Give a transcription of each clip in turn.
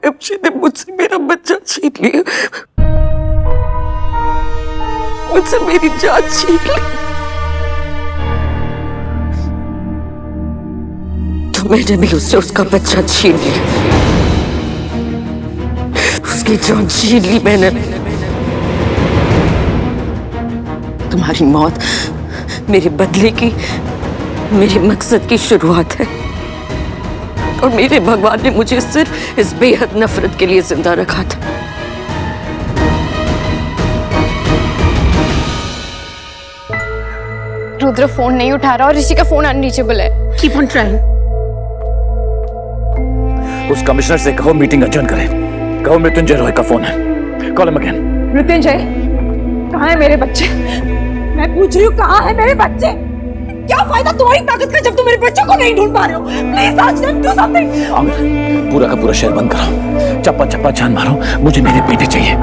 MJ ने मुझसे मेरा बच्चा छीन लिया, मुझसे मेरी जान छीन ली। तो मैंने भी उससे उसका बच्चा छीन लिया, उसकी जान छीन ली मैंने। तुम्हारी मौत मेरे बदले की, मेरे मकसद की शुरुआत है, और मेरे भगवान ने मुझे सिर्फ इस बेहद नफरत के लिए जिंदा रखा था। रुद्र फोन नहीं उठा रहा और ऋषि का फोन अनरीचेबल है। Keep on trying. उस कमिश्नर से कहो मीटिंग अडजर्न करे। कहो मृत्युंजय रॉय का फोन है। Call him again. मृत्युंजय, कहाँ है मेरे बच्चे? मैं पूछ रही हूँ कहाँ है मेरे बच्चे? क्या फायदा तुम्हारी ताकत का जब तुम मेरे बच्चे को नहीं ढूंढ पा रहे हो? प्लीज आज डू समथिंग। आमिर, पूरा का पूरा शहर बंद करो, चप्पा चप्पा जान मारो, मुझे मेरे बेटे चाहिए।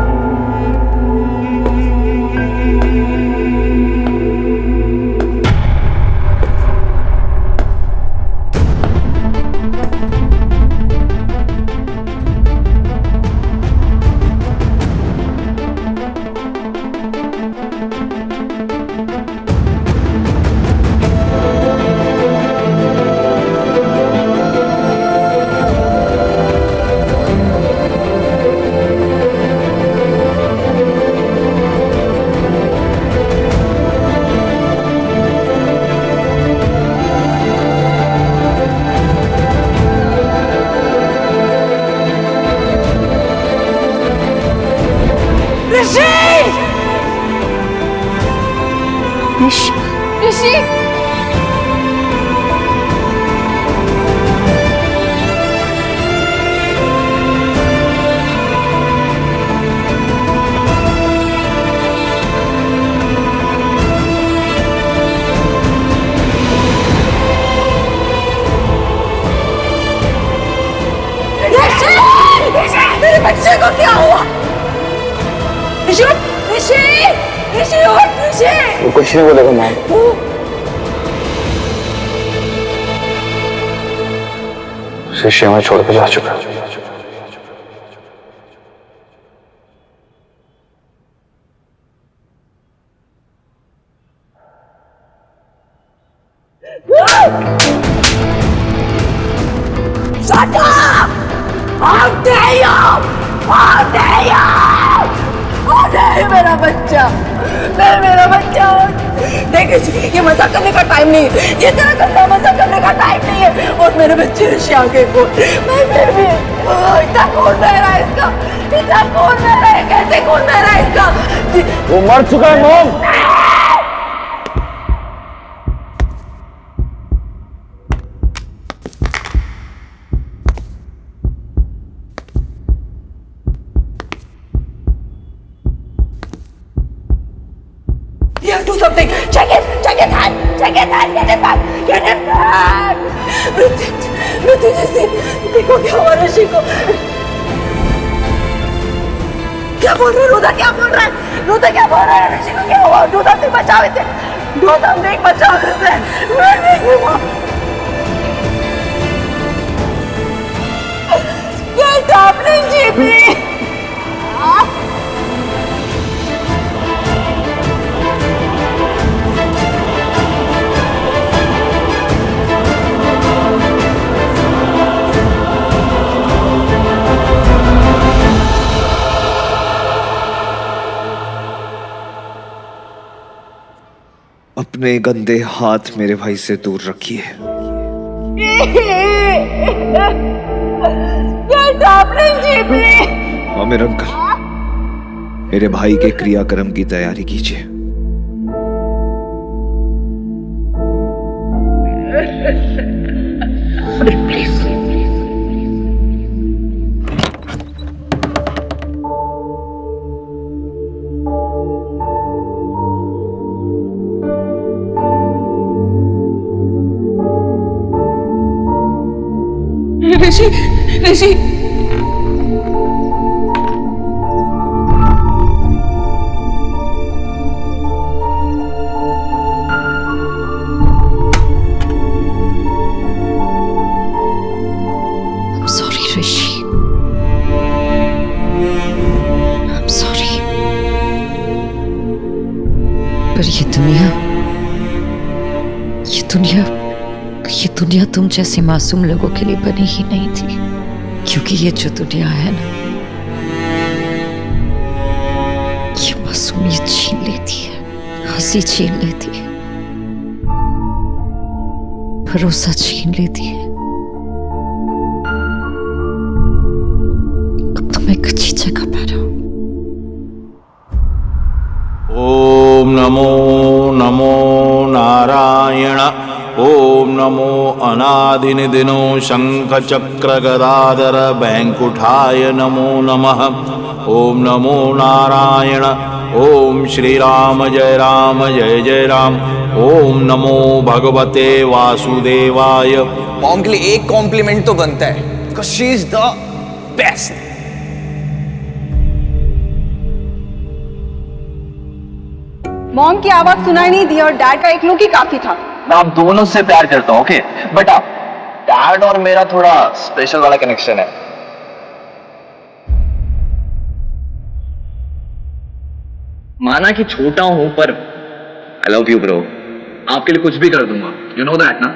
ऋषि, मेरे बच्चे को क्या हुआ? ऋषि, ऋषि, ऋषि, ऋषि। वो कुछ नहीं बोलेगा मैम। ऋषि हमें छोड़ के जा चुका है। Shut up! How dare you! How dare you! How dare you, मेरा बच्चा! नहीं मेरा बच्चा! देखिए ये मजाक करने का टाइम नहीं है, ये तेरा गंदा मजाक करने का टाइम नहीं है। और मेरे बच्चे ऋषि आगे को मैं फिर भी इतना खून बह रहा है इसका, इतना खून बह रहा है, कैसे खून बह रहा है इसका? वो मर चुका है mom. You have to do something. Check it out. Check it out. Get it back. Get it back. Mrityunjay Singh, देखो क्या हुआ ऋषि को। क्या बोल रहे रुदा? क्या बोल रहा है रुदा? क्या बोल रहा है ऋषि को? क्या हुआ? Do something, बचाओ इसे। Do something, बचाओ इसे। Get up, Rishi please. अपने गंदे हाथ मेरे भाई से दूर रखिए। आमिर अंकल, मेरे भाई के क्रियाक्रम की तैयारी कीजिए। ऋषि, ऋषि, ये दुनिया तुम जैसे मासूम लोगों के लिए बनी ही नहीं थी, क्योंकि ये जो दुनिया है ना, ये मासूमियत छीन लेती है, हंसी छीन लेती है, भरोसा छीन लेती है। अब तुम एक अच्छी जगह पर हो। ओम नमो नमो नारायण। ओम नमो अनादिनिदिनो शंख चक्र गदाधर बैंकुठाय नमो नमः। ओम नमो नारायण। ओम श्री राम जय राम। ओम नमो भगवते वासुदेवाय। मॉम के लिए एक कॉम्प्लीमेंट तो बनता है, because she is the best. Mom की आवाज सुनाई नहीं दी और डैड का एक लुक ही काफी था। मैं आप दोनों से प्यार करता हूँ, ओके, बट आप डैड और मेरा थोड़ा स्पेशल वाला कनेक्शन है। माना कि छोटा हूं, पर आई लव यू ब्रो। आपके लिए कुछ भी कर दूंगा, यू नो दैट ना।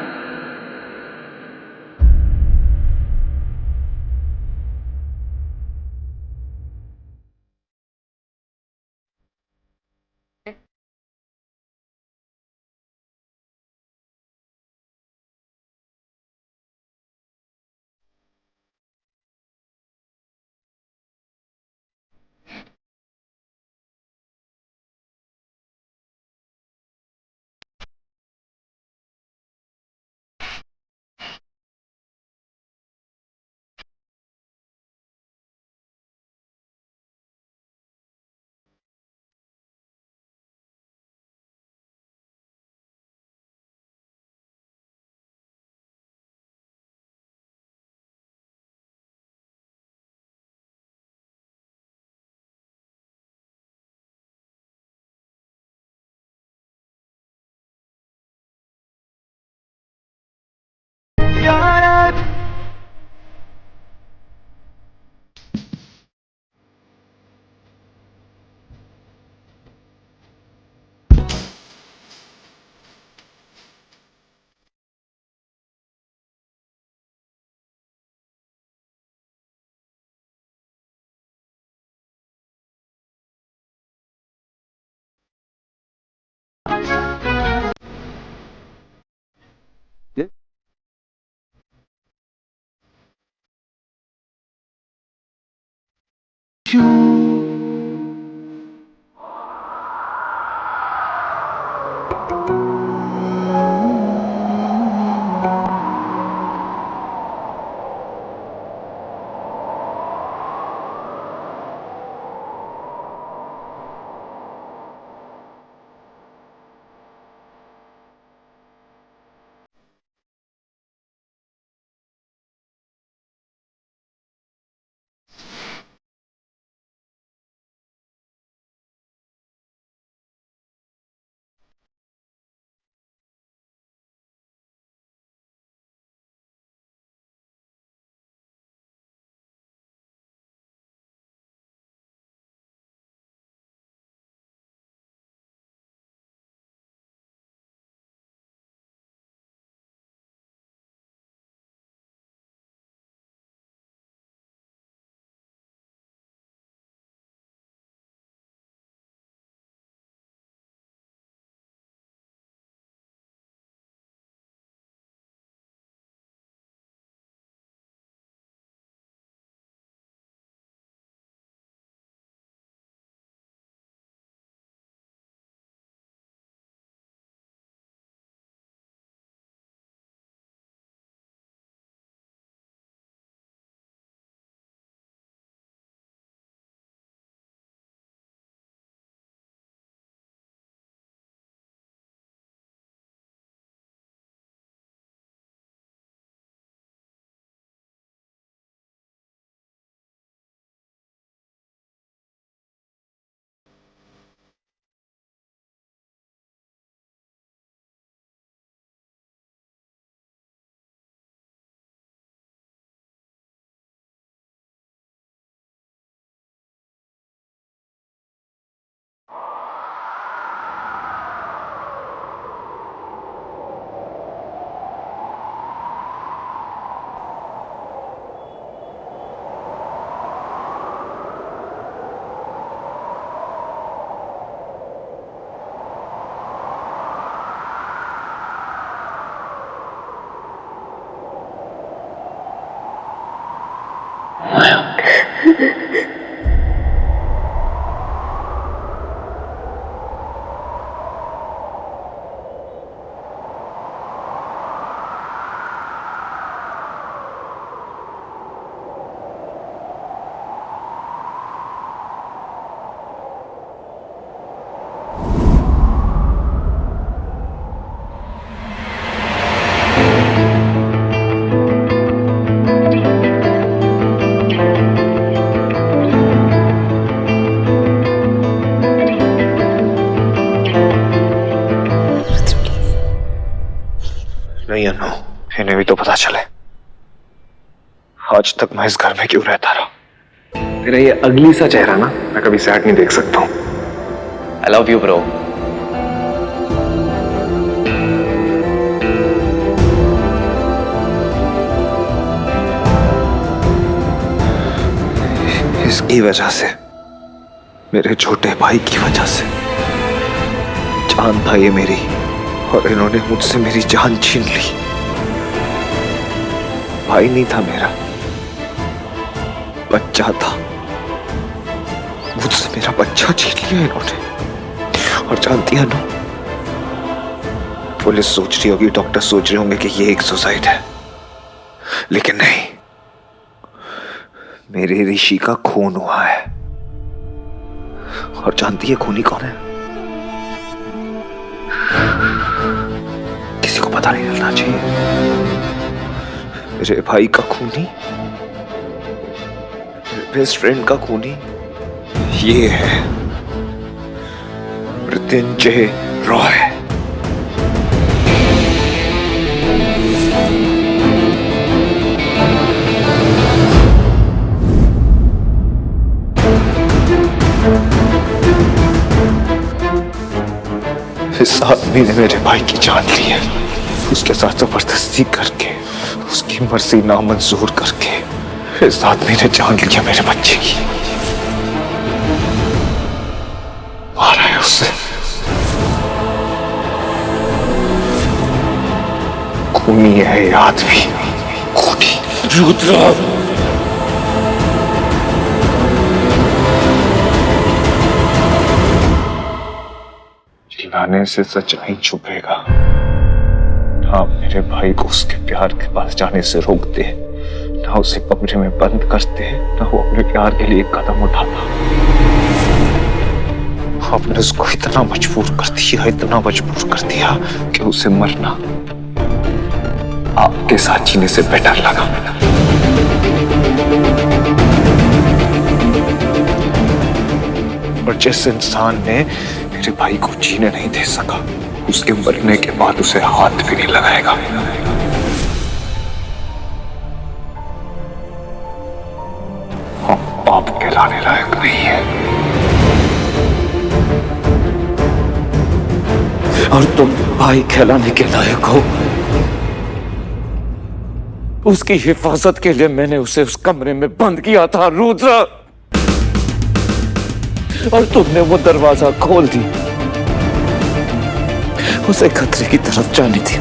नहीं अनु, इन्हें भी तो पता चले आज तक मैं इस घर में क्यों रहता रहा। तेरा ये अगली सा चेहरा ना मैं कभी सैड नहीं देख सकता हूँ। I love you bro. इसकी वजह से, मेरे छोटे भाई की वजह से जान था ये मेरी, और इन्होंने मुझसे मेरी जान छीन ली। भाई नहीं था मेरा, बच्चा था। मुझसे मेरा बच्चा छीन लिया इन्होंने। और जानती है ना, पुलिस सोच रही होगी, डॉक्टर सोच रहे होंगे कि ये एक सुसाइड है, लेकिन नहीं, मेरे ऋषि का खून हुआ है। और जानती है खूनी कौन है? किसी को पता नहीं चलना चाहिए। मेरे भाई का खूनी, बेस्ट फ्रेंड का खूनी ये है मृत्युंजय रॉय। इस आदमी ने मेरे भाई की जान ली है, उसके साथ जबरदस्ती करके, उसकी मर्जी नामंजूर करके इस आदमी ने जान लिया मेरे बच्चे की। मारा है उसे। खूनी है ये आदमी, खूनी। रुद्र, चिल्लाने से सच्चाई छुपेगा। ना मेरे भाई को उसके प्यार के पास जाने से रोकते, ना उसे कमरे में बंद करते, ना वो अपने प्यार के लिए एक कदम उठाता। आपने उसको इतना मजबूर कर दिया कि उसे मरना आपके साथ जीने से बेटर लगा। और जिस इंसान ने मेरे भाई को जीने नहीं दे सका, उसके मरने के बाद उसे हाथ भी नहीं लगाएगा। हम बाप कहलाने लायक नहीं है। और तुम भाई कहलाने के लायक हो। उसकी हिफाजत के लिए मैंने उसे उस कमरे में बंद किया था रुद्र, और तुमने वो दरवाजा खोल दी, उसे खतरे की तरफ जाने दी।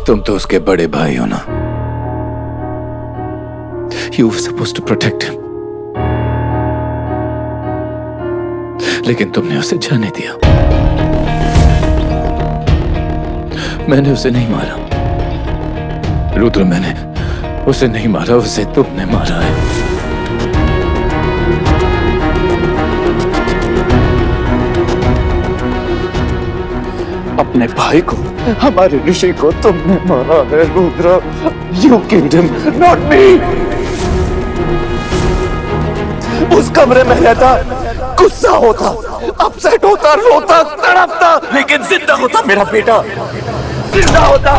तुम तो उसके बड़े भाई हो ना। You were supposed to protect him, लेकिन तुमने उसे जाने दिया। मैंने उसे नहीं मारा रुद्र, मैंने उसे नहीं मारा, उसे तुमने मारा है। अपने भाई को, हमारे ऋषि को तुमने मारा है Rudra. You killed him, not me। उस कमरे में रहता, गुस्सा होता, अपसेट होता, रोता, तड़पता, लेकिन जिंदा होता मेरा बेटा, जिंदा होता।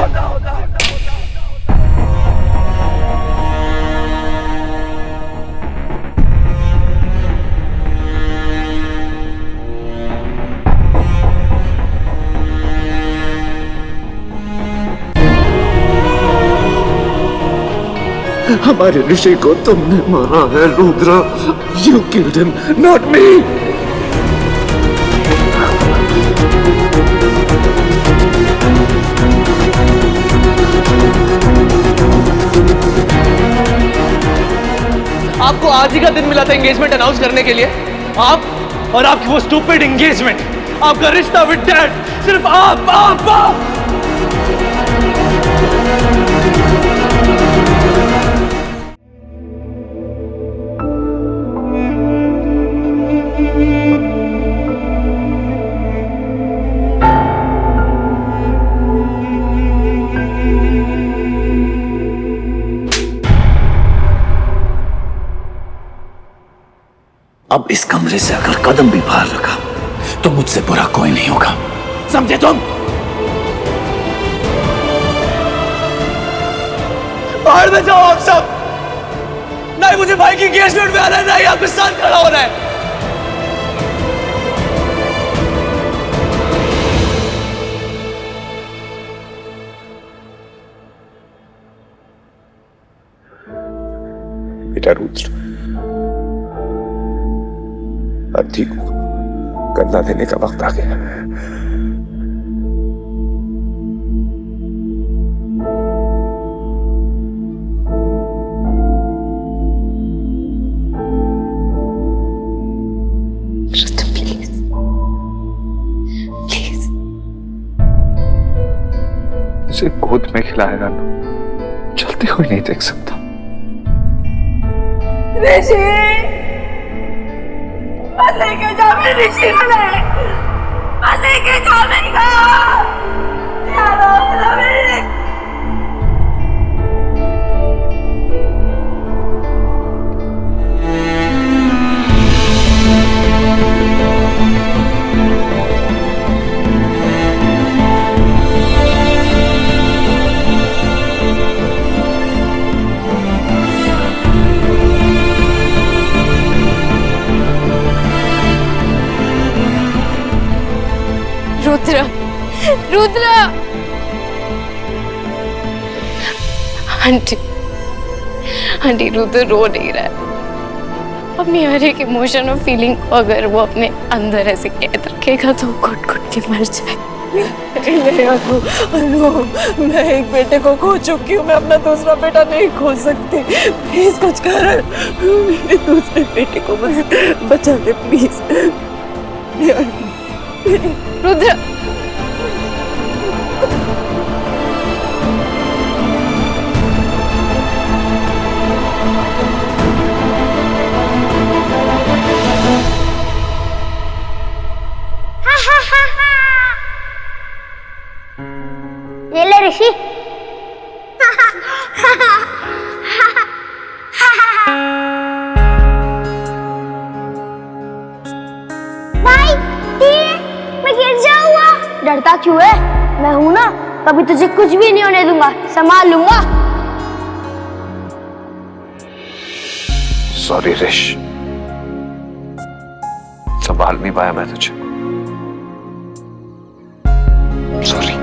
हमारे ऋषि को तुमने मारा है Rudra. You killed him, not me। आपको आज ही का दिन मिला था एंगेजमेंट अनाउंस करने के लिए। आप और आपकी वो स्टूपिड एंगेजमेंट, आपका रिश्ता विद डैड, सिर्फ आप। अब इस कमरे से अगर कदम भी बाहर रखा तो मुझसे बुरा कोई नहीं होगा, समझे तुम? बाहर में जाओ आप सब। नहीं मुझे भाई की एंगेजमेंट में आना है, नहीं आपके साथ खड़ा होना है। बेटा रुद्र, अब ठीक हो, गन्ना देने का वक्त आ गया। उसे गोद में खिलाएगा तो चलते हुए नहीं देख सकता। ऋषि मत लेके जा मेरे ऋषि को, मत लेके जा मेरे को यार, मेरे रुद्र, रुद्र। आंटी, आंटी रुद्र रो नहीं रहा है। अपनी हर एक इमोशन और फीलिंग को अगर वो अपने अंदर ऐसे कैद रखेगा तो घुट घुट के मर जाए। मैं एक बेटे को खो चुकी हूँ, मैं अपना दूसरा बेटा नहीं खो सकती। प्लीज कुछ कर, मेरे दूसरे बेटे को बचा दे प्लीज। रुद्र, ये ले ऋषि। भाई मैं गिर जाऊंगा। डरता क्यों है? मैं हूं ना, कभी तुझे कुछ भी नहीं होने दूंगा, संभाल लूंगा। सॉरी ऋष, संभाल नहीं पाया मैं तुझे, सॉरी।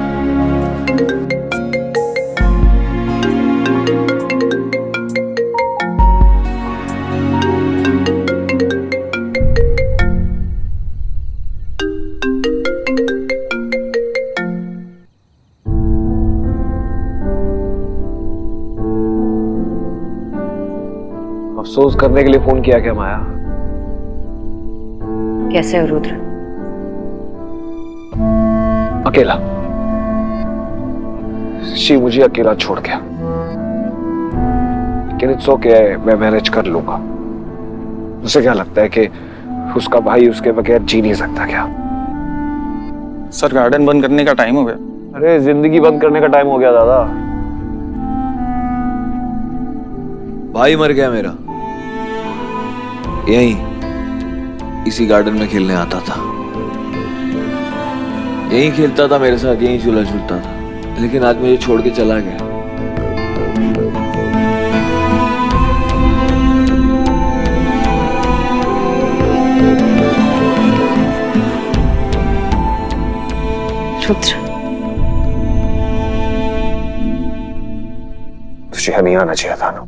अफसोस करने के लिए फोन किया क्या माया? कैसे हो रुद्र? अकेला। ऋषि मुझे अकेला छोड़ गया, लेकिन इट्स ओके, मैं मैनेज कर लूंगा। उसे क्या लगता है कि उसका भाई उसके बगैर जी नहीं सकता क्या? सर गार्डन बंद करने का टाइम हो गया। अरे जिंदगी बंद करने का टाइम हो गया दादा। भाई मर गया मेरा, यहीं इसी गार्डन में खेलने आता था, यहीं खेलता था मेरे साथ, यहीं झूला झूलता था, लेकिन आज मुझे छोड़ के चला गया। रुद्र, तुझे नहीं आना चाहिए था ना।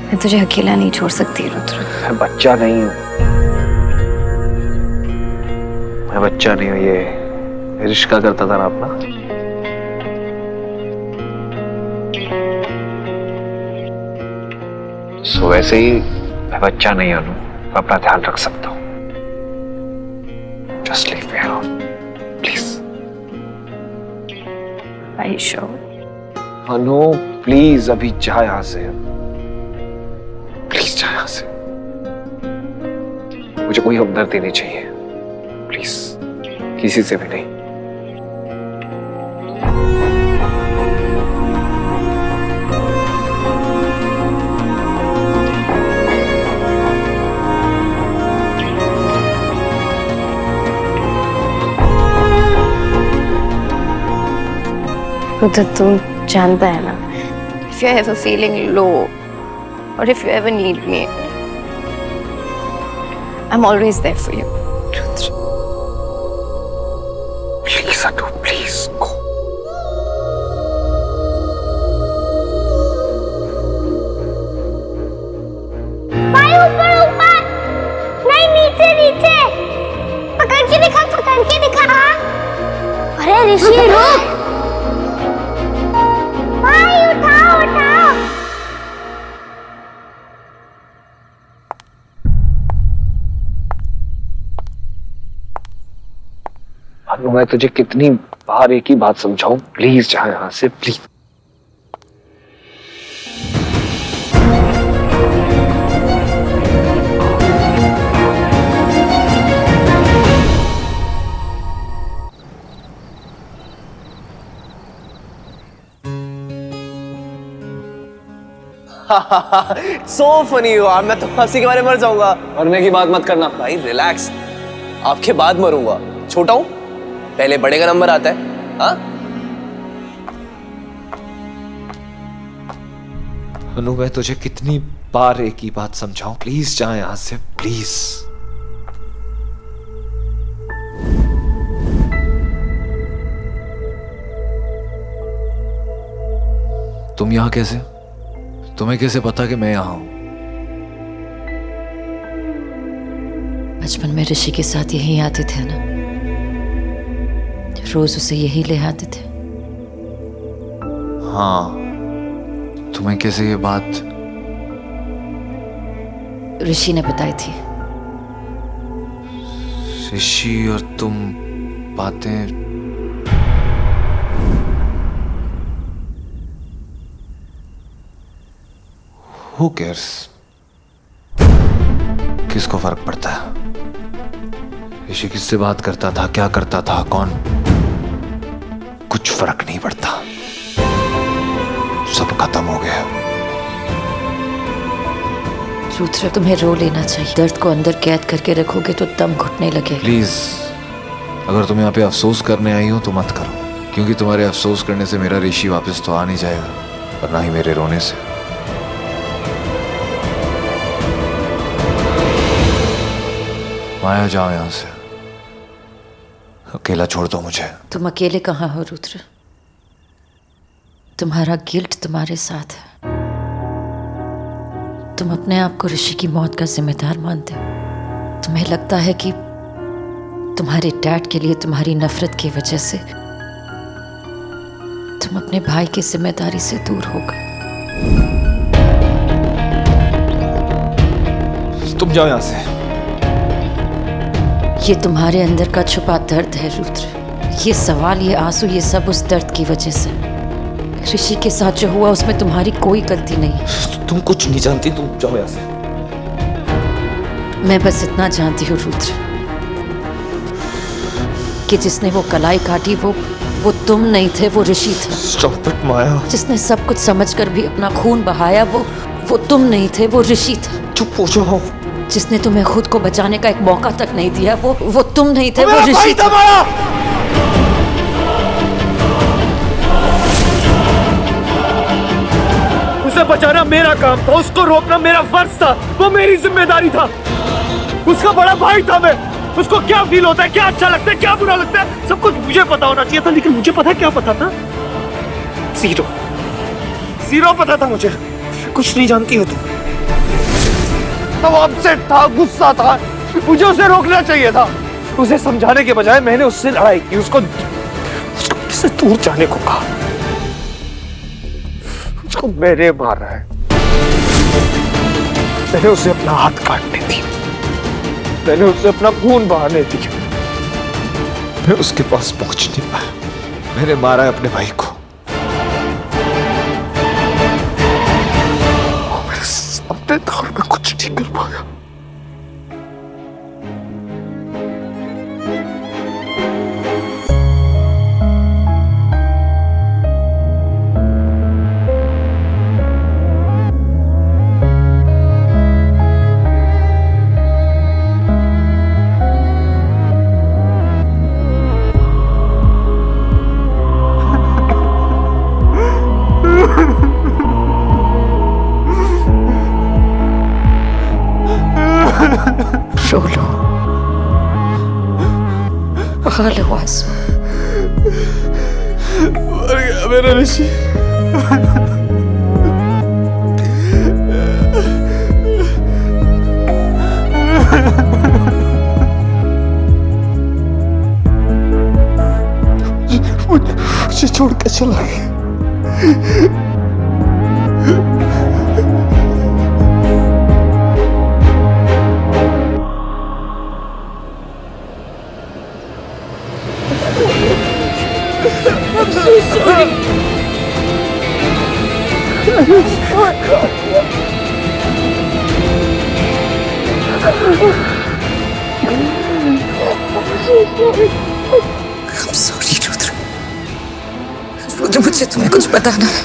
मैं तुझे अकेला नहीं छोड़ सकती रुद्र। मैं बच्चा नहीं हूं, मैं बच्चा नहीं हूं। ये रिश्का करता था ना अपना, सो वैसे ही मैं बच्चा नहीं अनु, अपना ध्यान रख सकता हूँ। Just leave me alone please. Are you sure? Anu please अभी जा यहां से, प्लीज जा यहां से। मुझे कोई हमदर्दी नहीं चाहिए, प्लीज, किसी से भी नहीं। रुद्र, तू जानता है ना, if you're ever feeling low or if you ever need me, I'm always there for you. Rudrah. Please Anu, please go. भाई ऊपर ऊपर, नहीं नीचे नीचे, पकड़ के दिखा, पकड़ के दिखा। अरे ऋषि रुक, भाई उठाओ उठाओ। अनु मैं तुझे कितनी बार एक ही बात समझाऊं, प्लीज जा यहां से प्लीज। सो फनी यार, मैं तो हंसी के बारे में मर जाऊंगा। मरने की बात मत करना भाई रिलैक्स, आपके बाद मरूंगा। छोटा हूं, पहले बड़े का नंबर आता है। हाँ अनु मैं तुझे कितनी बार एक ही बात समझाऊं, प्लीज जा यहां से प्लीज। तुम यहां कैसे? तुम्हें कैसे पता कि मैं यहां हूं? बचपन में ऋषि के साथ यहीं आते थे ना, रोज उसे यही ले आते थे। हाँ, तुम्हें कैसे ये बात? ऋषि ने बताई थी। ऋषि और तुम बातें? Who cares? किसको फर्क पड़ता है? ऋषि किससे बात करता था, क्या करता था, कौन? कुछ फर्क नहीं पड़ता, सब खत्म हो गया। रुद्र, तुम्हें रो लेना चाहिए। दर्द को अंदर कैद करके रखोगे तो दम घुटने लगे। प्लीज, अगर तुम यहाँ पे अफसोस करने आई हो तो मत करो, क्योंकि तुम्हारे अफसोस करने से मेरा ऋषि वापस तो आ नहीं जाएगा, और ना ही मेरे रोने से। माया जाओ यहां से, अकेला छोड़ दो मुझे। तुम अकेले कहाँ हो रुद्र? तुम्हारा गिल्ट तुम्हारे साथ है। तुम अपने आप को ऋषि की मौत का जिम्मेदार मानते हो। तुम्हें लगता है कि तुम्हारे डैड के लिए तुम्हारी नफरत की वजह से तुम अपने भाई की जिम्मेदारी से दूर हो गए। तुम जाओ यहां से। ये तुम्हारे अंदर का छुपा दर्द है रुद्र। ये सवाल, ये आंसू, ये सब उस दर्द की वजह से। ऋषि के साथ जो हुआ उसमें तुम्हारी कोई गलती नहीं। तुम कुछ नहीं जानती, तुम जाओ यहाँ से। मैं बस इतना जानती हूँ रुद्र कि जिसने वो कलाई काटी वो तुम नहीं थे, वो ऋषि था। Stop it, माया। जिसने सब कुछ समझकर भी अपना खून बहाया वो तुम नहीं थे, वो ऋषि था। चुप हो जाओ। जिसने तुम्हें खुद को बचाने का एक मौका तक नहीं दिया वो तुम नहीं थे, वो ऋषि था। उसे बचाना मेरा काम था, उसको रोकना मेरा फर्ज था, वो मेरी जिम्मेदारी था। उसका बड़ा भाई था मैं। उसको क्या फील होता है, क्या अच्छा लगता है, क्या बुरा लगता है, सब कुछ मुझे पता होना चाहिए था। लेकिन मुझे पता है क्या पता था? जीरो पता था मुझे। कुछ नहीं जानती हो तुम। तब अपसेट था, गुस्सा था, मुझे उसे रोकना चाहिए था। उसे समझाने के बजाय मैंने उससे लड़ाई की, उसको दूर जाने को कहा। उसको मैंने मारा है। मैंने उसे अपना हाथ काटने दिया, मैंने उसे अपना खून बहाने दिया। मैं उसके पास पहुंच नहीं पाया। मैंने मारा है अपने भाई को। वो मेरे सामने था और मैं कुछ नहीं कर पाया। रो लो, बहा लो आंसू। मर गया मेरा ऋषि। मुझे छोड़ के चला गया। I'm so sorry. I'm sorry, Rudra. Rudra, मुझे तुम्हें कुछ बताना है।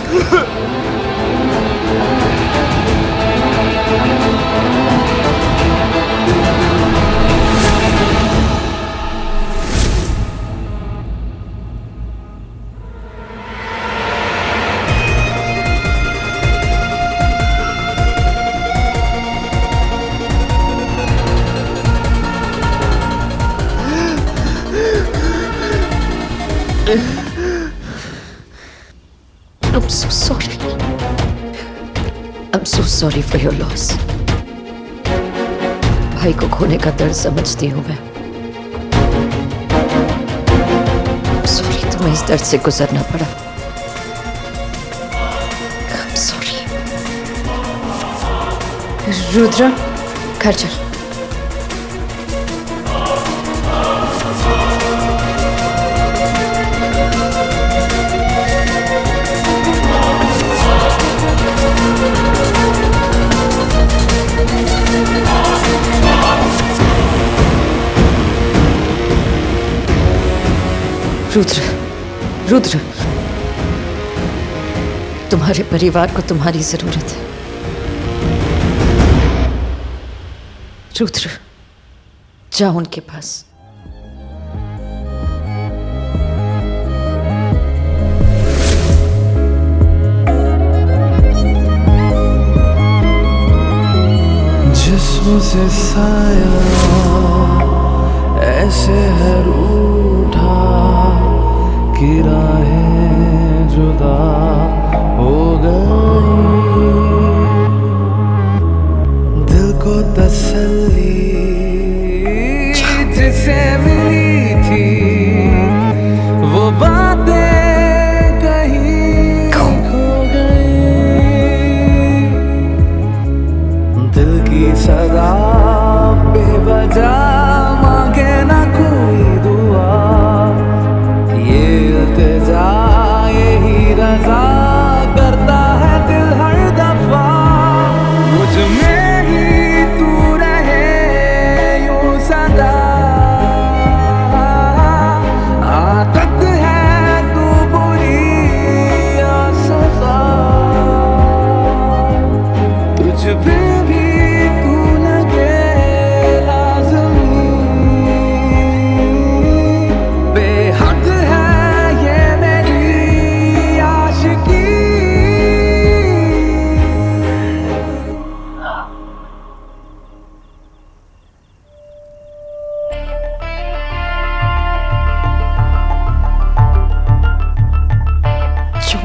I'm so sorry. I'm so sorry for your loss. भाई को खोने का दर्द समझती हूँ मैं। सॉरी तुम्हें इस दर्द से गुजरना पड़ा। I'm sorry. रुद्र, घर चल। रुद्र, रुद्र, तुम्हारे परिवार को तुम्हारी जरूरत है। रुद्र, जाओ उनके पास। जिस्म से साया ऐसे है रूठा कि राहें जुदा हो गई। दिल को तसल्ली जिसे मिली थी वो बातें कहीं खो गई। दिल की सदा बेवजह मांगे ना कोई दुआ, ये इल्तिजा यही रजा करता है दिल हर दफा। मुझ में ही तू रहे यूं सदा, आदत है तू बुरी या सजा। तुझ पे भी तू लगे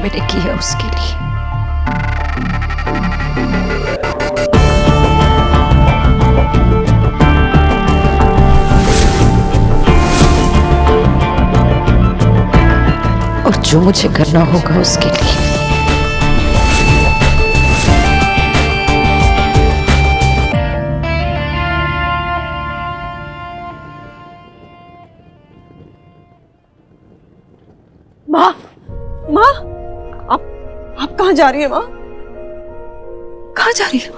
मैंने किया उसके लिए। और जो मुझे करना होगा उसके लिए। कहाँ जा रही है माँ? कहाँ जा रही है?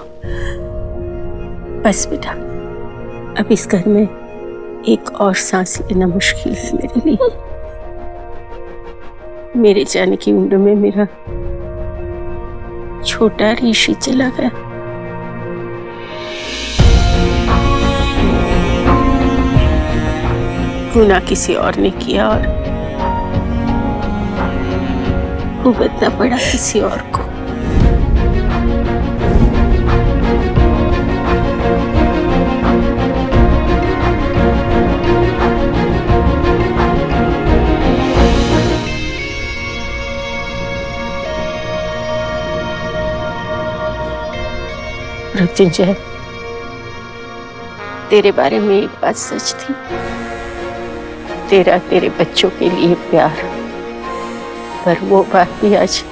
बस बेटा, अब इस घर में एक और सांस लेना मुश्किल है मेरे लिए। मेरे जाने की उम्र में मेरा छोटा ऋषि चला गया। गुनाह किसी और ने किया और भुगतना पड़ा किसी और को। मृत्युंजय, तेरे बारे में एक बात सच थी, तेरा तेरे बच्चों के लिए प्यार, पर वो बात भी आज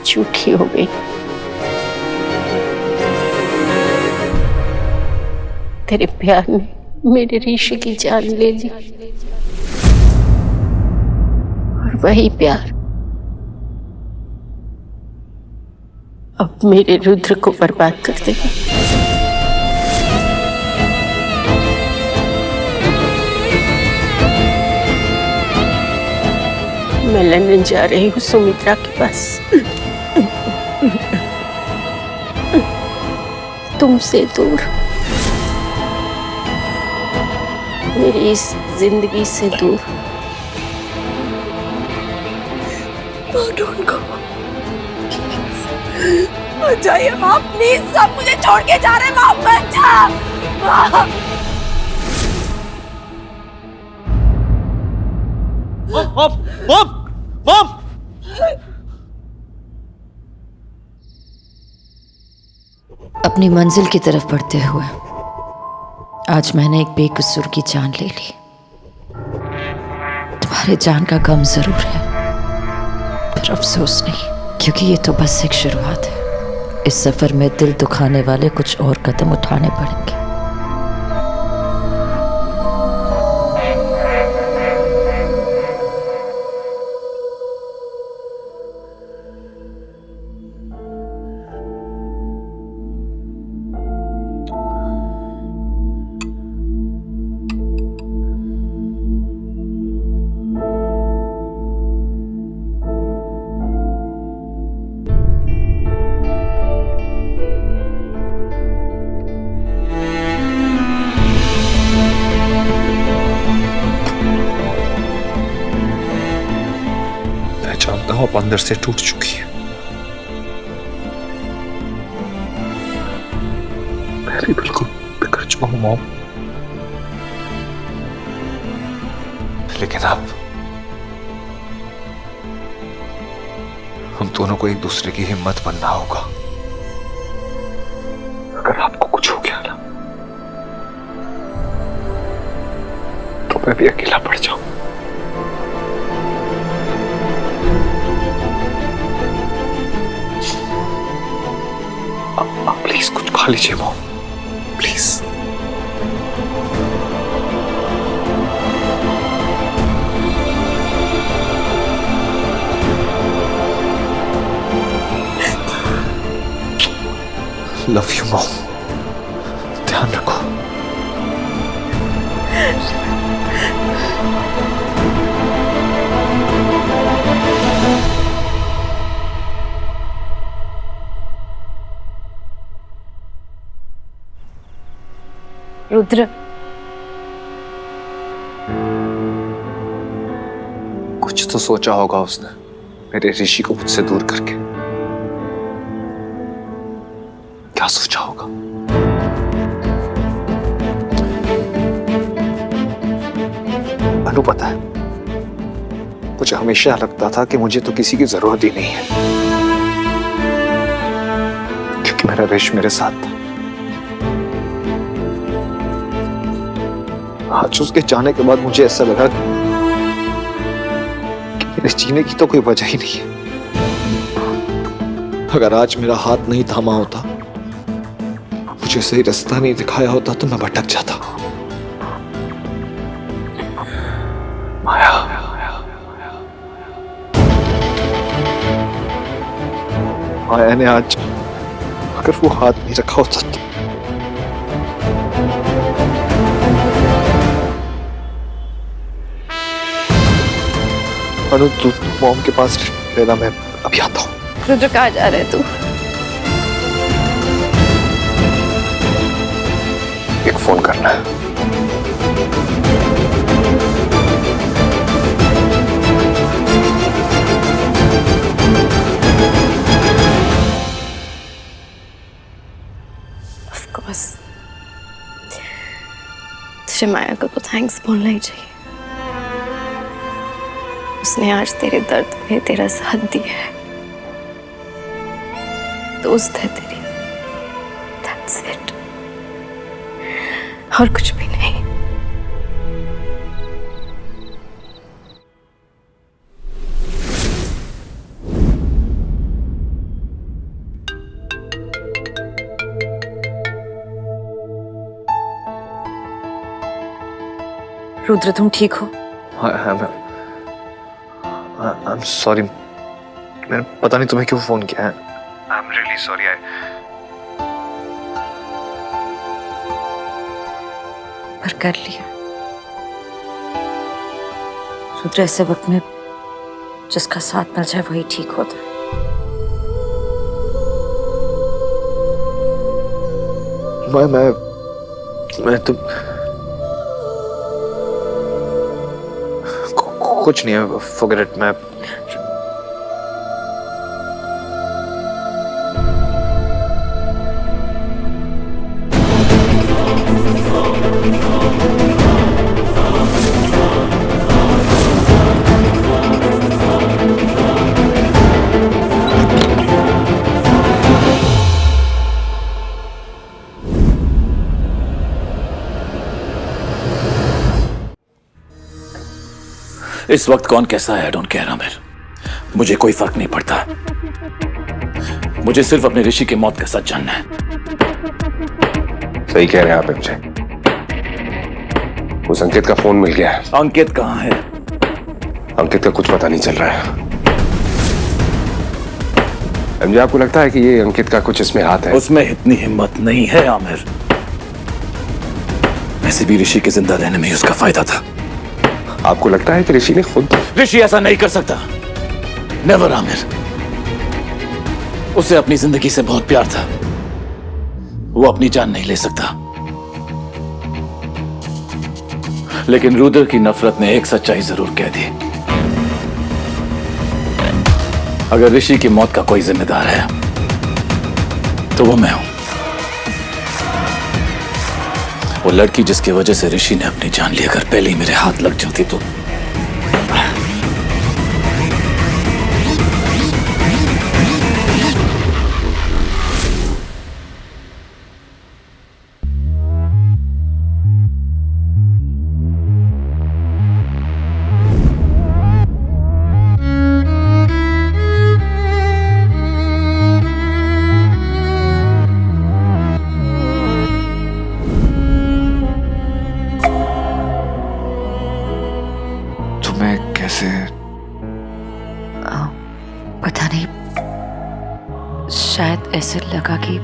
झूठी हो गई। तेरे प्यार ने मेरे ऋषि की जान ले ली और वही प्यार अब मेरे रुद्र को बर्बाद कर देगा। मैं लंदन जा रही हूँ सुमित्रा के पास, तुमसे दूर, मेरी इस जिंदगी से दूर। डोंट गो, मत जाइए माँ, प्लीज। सब मुझे छोड़ के जा रहे हैं माँ, मत जा माँ। मॉम! अपनी मंजिल की तरफ बढ़ते हुए आज मैंने एक बेकसूर की जान ले ली। तुम्हारे जान का गम जरूर है, पर अफसोस नहीं, क्योंकि ये तो बस एक शुरुआत है। इस सफर में दिल दुखाने वाले कुछ और कदम उठाने पड़ेंगे। जानता हूं अब अंदर से टूट चुकी है। मैं भी बिल्कुल बिखर चुका हूं मॉम, लेकिन अब हम दोनों को एक दूसरे की हिम्मत बनना होगा। अगर आपको कुछ हो गया ना, तो मैं भी अकेला पड़ जाऊं। प्लीज कुछ खा लीजिए mom, please. Love you mom, ध्यान रखो। रुद्र, कुछ तो सोचा होगा उसने मेरे ऋषि को मुझसे दूर करके। क्या सोचा होगा? अनु, पता है, मुझे हमेशा लगता था कि मुझे तो किसी की जरूरत ही नहीं है, क्योंकि मेरा ऋषि मेरे साथ था। आज उसके जाने के बाद मुझे ऐसा लगा कि मेरे जीने की तो कोई वजह ही नहीं है। अगर आज मेरा हाथ नहीं थामा होता, मुझे सही रास्ता नहीं दिखाया होता, तो मैं भटक जाता। माया, माया ने आज अगर वो हाथ नहीं रखा होता तो अनु तू मॉम के पास रहना, मैं अभी आता हूँ। रुद्र कहाँ जा रहे तू? एक फोन करना है। Of course. तुझे माया को तो थैंक्स बोलना ही चाहिए। उसने आज तेरे दर्द में तेरा साथ दिया है, दोस्त है तेरी। That's it. और कुछ भी नहीं। रुद्र तुम ठीक हो? हाँ मैं आई एम सॉरी, मैंने पता नहीं तुम्हें क्यों फोन किया है। I am really sorry. पर कर लिया। रुद्र ऐसे वक्त में जिसका साथ मिल जाए वही ठीक होता है। मैं तो कुछ नहीं है, फॉरगेट इट। मैं इस वक्त कौन कैसा है, डोंट केयर आमिर। मुझे कोई फर्क नहीं पड़ता। मुझे सिर्फ अपने ऋषि की मौत का सच जानना है। सही कह रहे हैं आप मुझे। उस अंकित का फोन मिल गया है। अंकित कहाँ है? अंकित का कुछ पता नहीं चल रहा है। मुझे आपको लगता है कि ये अंकित का कुछ इसमें हाथ है? उसमें इतनी हिम्मत नहीं है आमिर। वैसे भी ऋषि के जिंदा रहने में उसका फायदा था। आपको लगता है कि ऋषि ने खुद? ऋषि ऐसा नहीं कर सकता। नेवर आमिर। उसे अपनी जिंदगी से बहुत प्यार था। वो अपनी जान नहीं ले सकता। लेकिन रुद्र की नफरत ने एक सच्चाई जरूर कह दी। अगर ऋषि की मौत का कोई जिम्मेदार है तो वो मैं हूं। वो लड़की जिसकी वजह से ऋषि ने अपनी जान ली, अगर पहले ही मेरे हाथ लग जाती तो। पता नहीं, शायद ऐसे लगा कि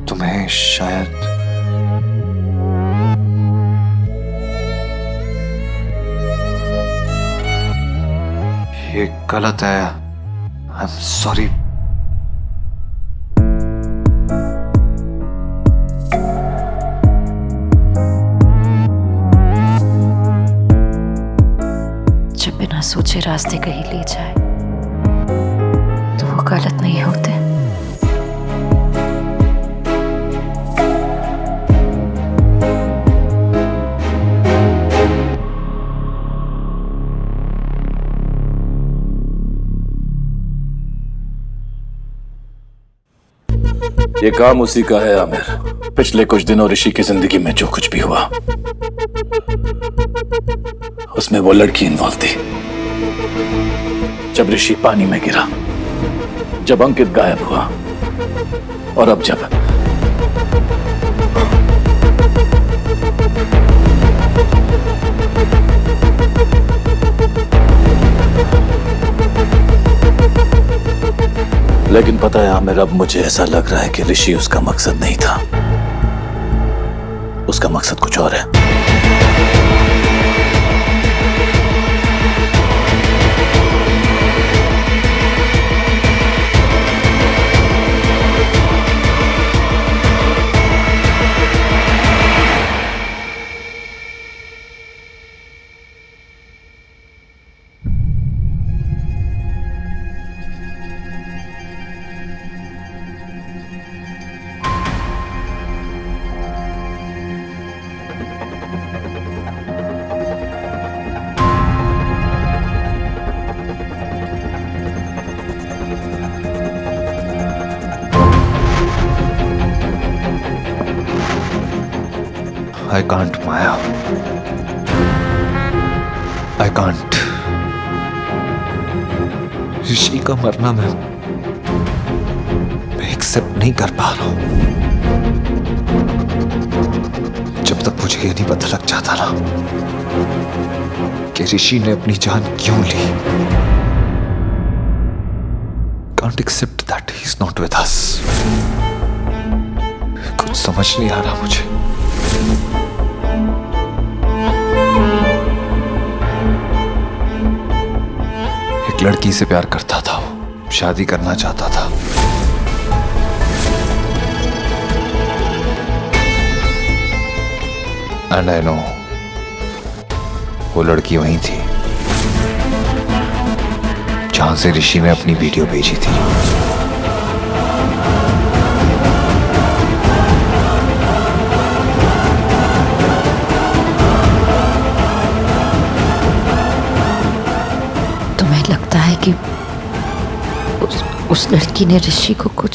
तुम्हें शायद ये गलत है। I am sorry. जब बिना सोचे रास्ते कहीं ले जाए तो वो गलत नहीं होते। ये काम उसी का है आमिर। पिछले कुछ दिनों ऋषि की जिंदगी में जो कुछ भी हुआ उसमें वो लड़की इन्वॉल्व थी। जब ऋषि पानी में गिरा, जब अंकित गायब हुआ और अब जब लेकिन पता है आमिर, अब मुझे ऐसा लग रहा है कि ऋषि उसका मकसद नहीं था। उसका मकसद कुछ और है। I can't, Maya. I can't. ऋषि का मरना मैं एक्सेप्ट नहीं कर पा रहा हूं। जब तक मुझे ये नहीं पता लग जाता ना कि ऋषि ने अपनी जान क्यों ली, can't accept that he's not with us. कुछ समझ नहीं आ रहा मुझे। एक लड़की से प्यार करता था, वो शादी करना चाहता था। एंड आई नो वो लड़की वही थी जहां से ऋषि ने अपनी वीडियो भेजी थी। तुम्हें लगता है कि उस लड़की ने ऋषि को कुछ